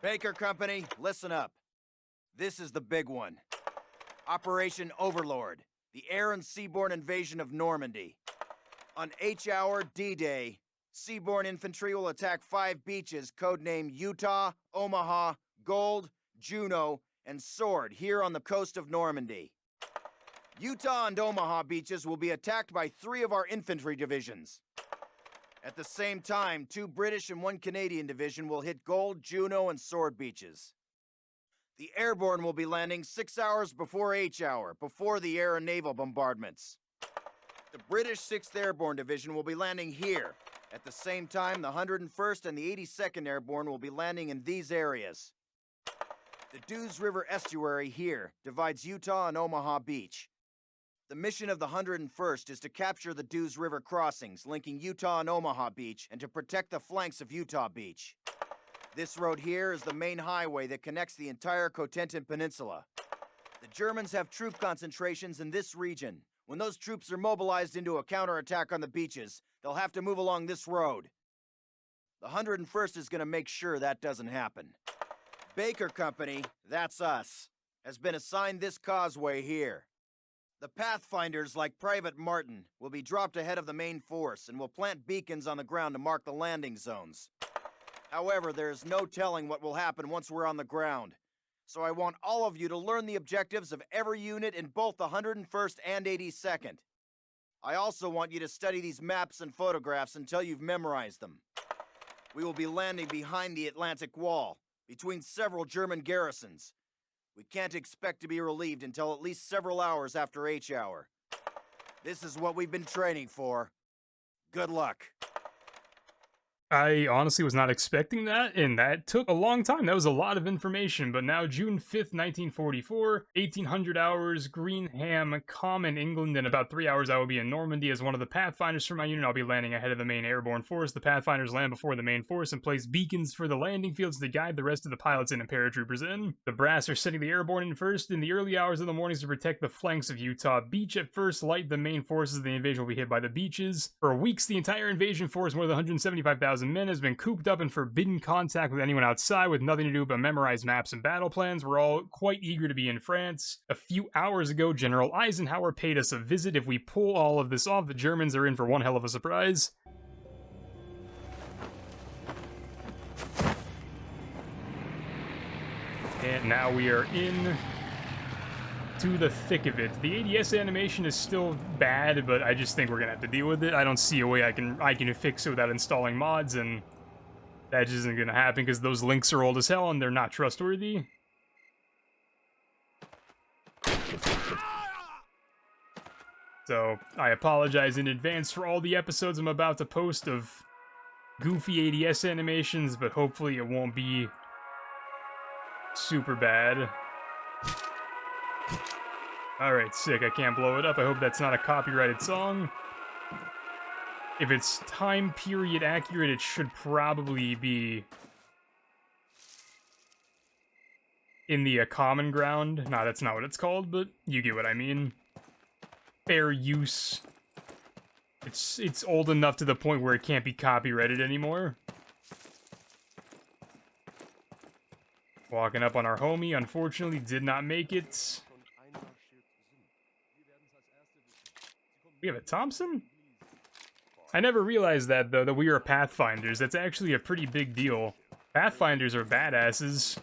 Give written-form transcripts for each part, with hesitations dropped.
Baker Company, listen up. This is the big one. Operation Overlord, the air and seaborne invasion of Normandy. On H-Hour D-Day, seaborne infantry will attack 5 beaches codenamed Utah, Omaha, Gold, Juno, and Sword here on the coast of Normandy. Utah and Omaha beaches will be attacked by 3 of our infantry divisions. At the same time, 2 British and 1 Canadian division will hit Gold, Juno, and Sword beaches. The Airborne will be landing 6 hours before H-Hour, before the air and naval bombardments. The British 6th Airborne Division will be landing here. At the same time, the 101st and the 82nd Airborne will be landing in these areas. The Dews River estuary here divides Utah and Omaha Beach. The mission of the 101st is to capture the Dews River crossings linking Utah and Omaha Beach and to protect the flanks of Utah Beach. This road here is the main highway that connects the entire Cotentin Peninsula. The Germans have troop concentrations in this region. When those troops are mobilized into a counterattack on the beaches, they'll have to move along this road. The 101st is going to make sure that doesn't happen. Baker Company, that's us, has been assigned this causeway here. The Pathfinders, like Private Martin, will be dropped ahead of the main force and will plant beacons on the ground to mark the landing zones. However, there is no telling what will happen once we're on the ground. So I want all of you to learn the objectives of every unit in both the 101st and 82nd. I also want you to study these maps and photographs until you've memorized them. We will be landing behind the Atlantic Wall, between several German garrisons. We can't expect to be relieved until at least several hours after H-Hour. This is what we've been training for. Good luck. I honestly was not expecting that, and that took a long time. That was a lot of information, but now June 5th, 1944, 1800 hours, Greenham, Common, England. In about 3 hours, I will be in Normandy as one of the Pathfinders for my unit. I'll be landing ahead of the main airborne force. The Pathfinders land before the main force and place beacons for the landing fields to guide the rest of the pilots in and paratroopers in. The brass are setting the airborne in first in the early hours of the mornings to protect the flanks of Utah Beach. At first light, the main forces of the invasion will be hit by the beaches. For weeks, the entire invasion force, more than 175,000 men, has been cooped up and forbidden contact with anyone outside, with nothing to do but memorize maps and battle plans. We're all quite eager to be in France. A few hours ago, General Eisenhower paid us a visit. If we pull all of this off, the Germans are in for one hell of a surprise. And now we are in to the thick of it. The ADS animation is still bad, but I just think we're gonna have to deal with it. I don't see a way I can fix it without installing mods, and that just isn't gonna happen because those links are old as hell and they're not trustworthy. So I apologize in advance for all the episodes I'm about to post of goofy ADS animations, but hopefully it won't be super bad. Alright, sick. I can't blow it up. I hope that's not a copyrighted song. If it's time period accurate, it should probably be in the common ground. Nah, that's not what it's called, but you get what I mean. Fair use. It's old enough to the point where it can't be copyrighted anymore. Walking up on our homie, unfortunately did not make it. We have a Thompson? I never realized that, though, that we are Pathfinders. That's actually a pretty big deal. Pathfinders are badasses.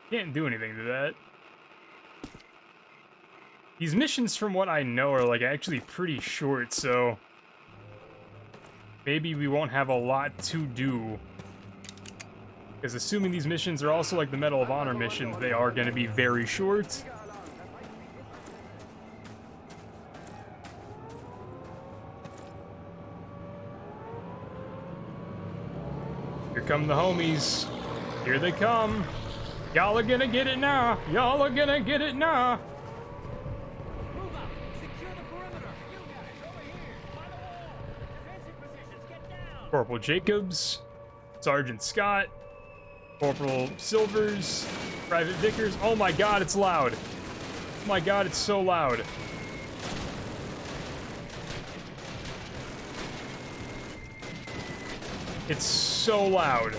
Can't do anything to that. These missions, from what I know, are like actually pretty short, so maybe we won't have a lot to do. Because assuming these missions are also like the Medal of Honor missions, they are going to be very short. Here come the homies. Here they come. Y'all are gonna get it now. Y'all are gonna get it now. Corporal Jacobs, Sergeant Scott, Corporal Silvers, Private Vickers. Oh my god, it's loud. Oh my god, it's so loud. It's so loud.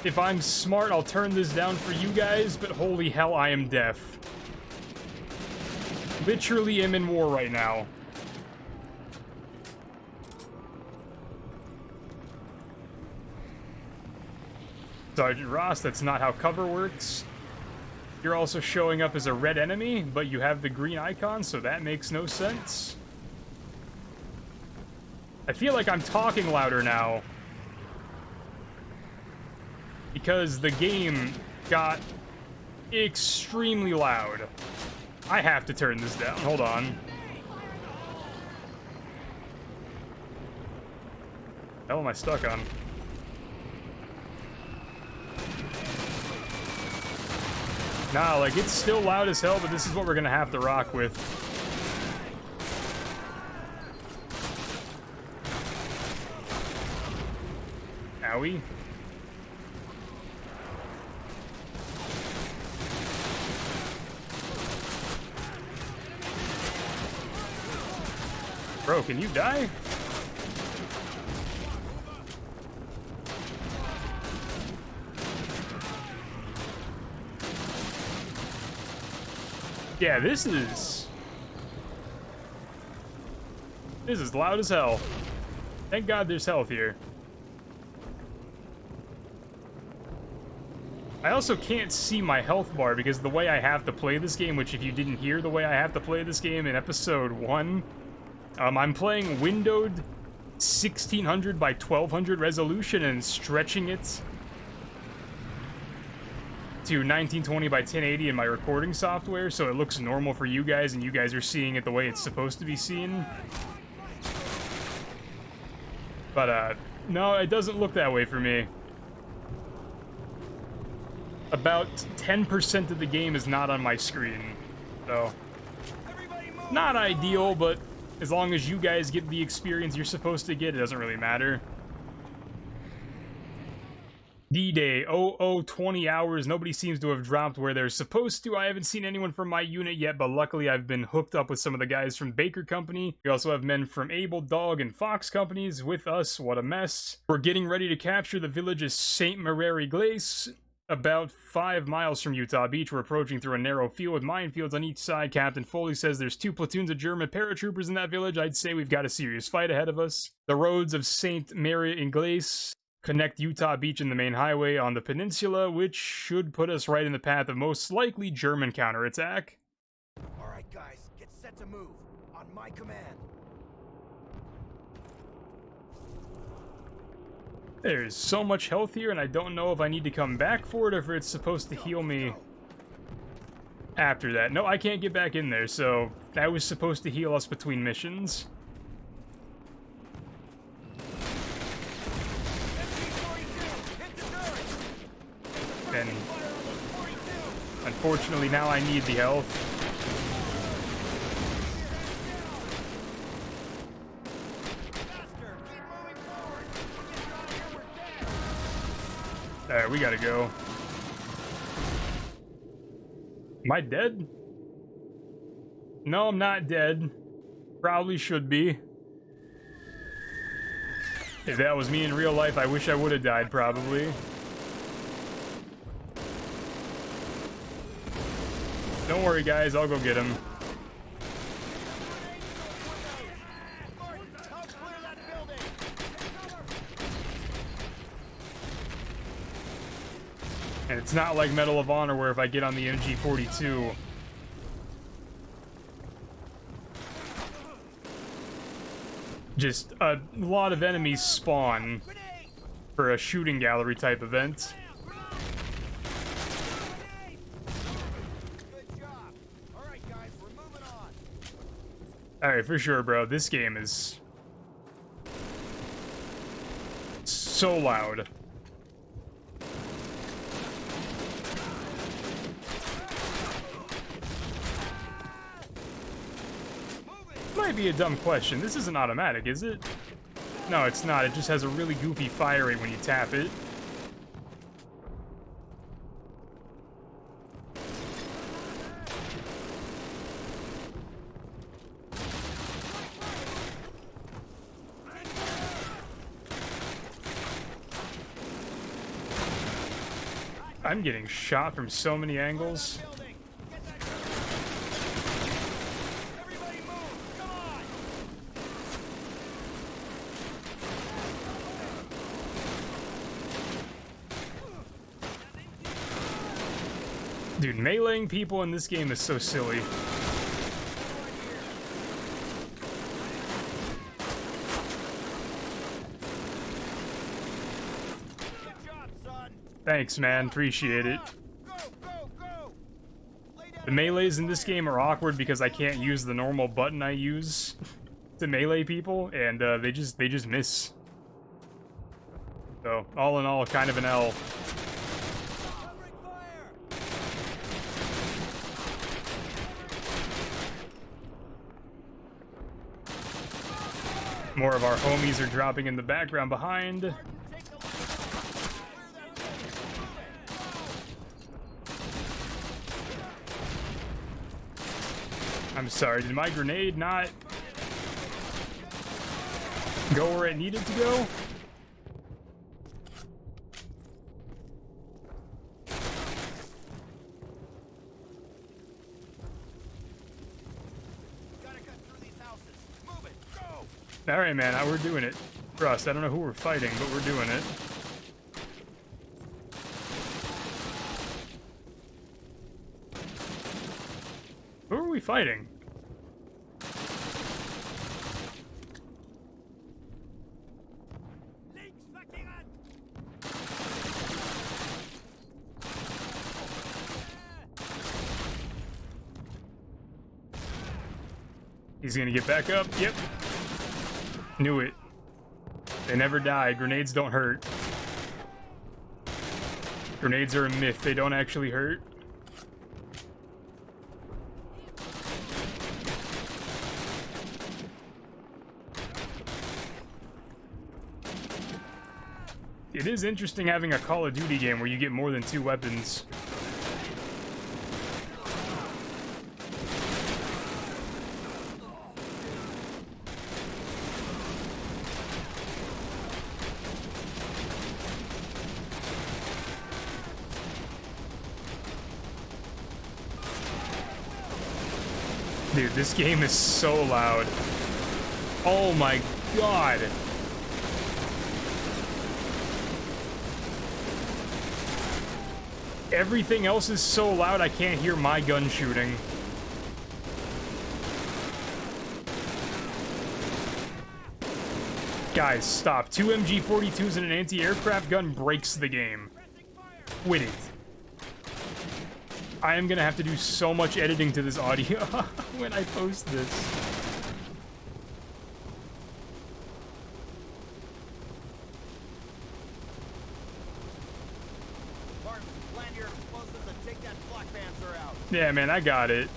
If I'm smart, I'll turn this down for you guys, but holy hell, I am deaf. Literally am in war right now. Sergeant Ross, that's not how cover works. You're also showing up as a red enemy, but you have the green icon, so that makes no sense. I feel like I'm talking louder now. Because the game got extremely loud. I have to turn this down. Hold on. What the hell am I stuck on? Nah, like, it's still loud as hell, but this is what we're gonna have to rock with. Owie. Bro, can you die? Yeah, this is loud as hell. Thank God there's health here. I also can't see my health bar because the way I have to play this game, which if you didn't hear the way I have to play this game in episode 1, I'm playing windowed 1600 by 1200 resolution and stretching it to 1920 by 1080 in my recording software, so it looks normal for you guys, and you guys are seeing it the way it's supposed to be seen. But, no, it doesn't look that way for me. About 10% of the game is not on my screen, so not ideal, but as long as you guys get the experience you're supposed to get, it doesn't really matter. D-Day, 20 hours. Nobody seems to have dropped where they're supposed to. I haven't seen anyone from my unit yet, but luckily I've been hooked up with some of the guys from Baker Company. We also have men from Able, Dog, and Fox companies with us. What a mess. We're getting ready to capture the village of St. Mary Glace, about 5 miles from Utah Beach. We're approaching through a narrow field with minefields on each side. Captain Foley says there's 2 platoons of German paratroopers in that village. I'd say we've got a serious fight ahead of us. The roads of St. Mary Glace connect Utah Beach and the main highway on the peninsula, which should put us right in the path of most likely German counterattack. All right, guys, get set to move. On my command. There's so much health here, and I don't know if I need to come back for it or if it's supposed to heal me after that. No, I can't get back in there, so that was supposed to heal us between missions. And unfortunately, now I need the health. Alright, we gotta go. Am I dead? No, I'm not dead. Probably should be. If that was me in real life, I wish I would have died, probably. Don't worry, guys, I'll go get him. And it's not like Medal of Honor where if I get on the MG42... just a lot of enemies spawn for a shooting gallery type event. Alright, for sure, bro. This game is so loud. might be a dumb question. This isn't automatic, is it? No, it's not. It just has a really goofy fire rate when you tap it. I'm getting shot from so many angles. Dude, meleeing people in this game is so silly. Thanks, man. Appreciate it. The melees in this game are awkward because I can't use the normal button I use to melee people, and they just miss. So, all in all, kind of an L. More of our homies are dropping in the background behind. I'm sorry, did my grenade not go where it needed to go? Alright, man, we're doing it. Trust, I don't know who we're fighting, but we're doing it. Who are we fighting? He's gonna get back up. Yep. Knew it. They never die. Grenades don't hurt. Grenades are a myth. They don't actually hurt. It is interesting having a Call of Duty game where you get more than 2 weapons. Dude, this game is so loud. Oh my god. Everything else is so loud I can't hear my gun shooting. Guys, stop. 2 MG42s and an anti-aircraft gun breaks the game. Quit it. I am gonna have to do so much editing to this audio when I post this. Martin, land your explosives and take that flak panzer out. Yeah, man, I got it.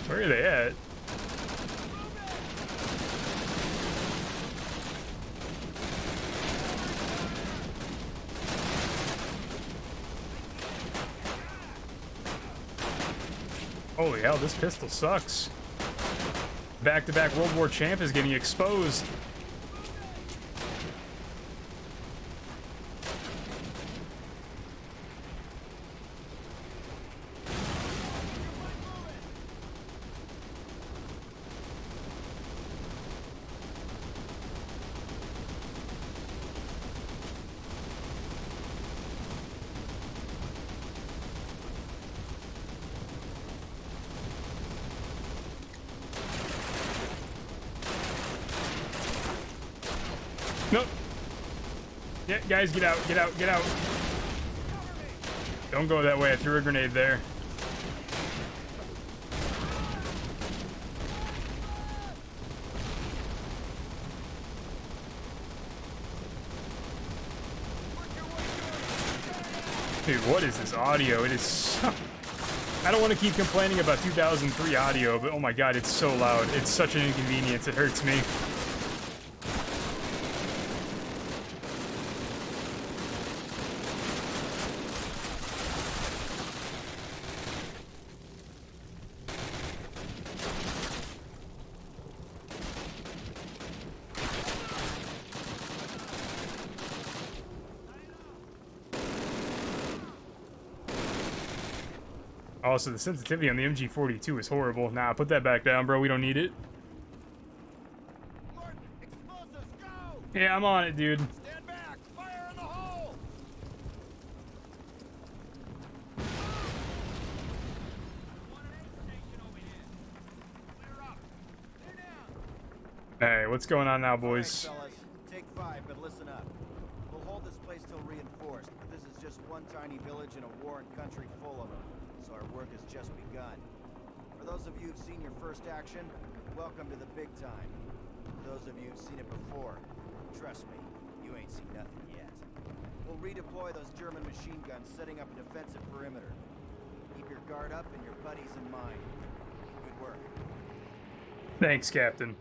Where are they at? Holy hell, this pistol sucks. Back-to-back World War champ is getting exposed. Yeah, guys, get out, get out, get out. Don't go that way. I threw a grenade there. Dude, what is this audio? It is so... I don't want to keep complaining about 2003 audio, but oh my god, it's so loud. It's such an inconvenience. It hurts me. Also, the sensitivity on the MG42 is horrible. Nah, put that back down, bro. We don't need it. Martin, explosives, go! Yeah, I'm on it, dude. Stand back! Fire in the hole! Hey, what's going on now, All right, boys? fellas, take 5, but listen up. We'll hold this place till reinforced, but this is just one tiny village in a warring country full of them, so our work has just begun. For those of you who've seen your first action, welcome to the big time. For those of you who've seen it before, trust me, you ain't seen nothing yet. We'll redeploy those German machine guns, setting up a defensive perimeter. Keep your guard up and your buddies in mind. Good work. Thanks, Captain.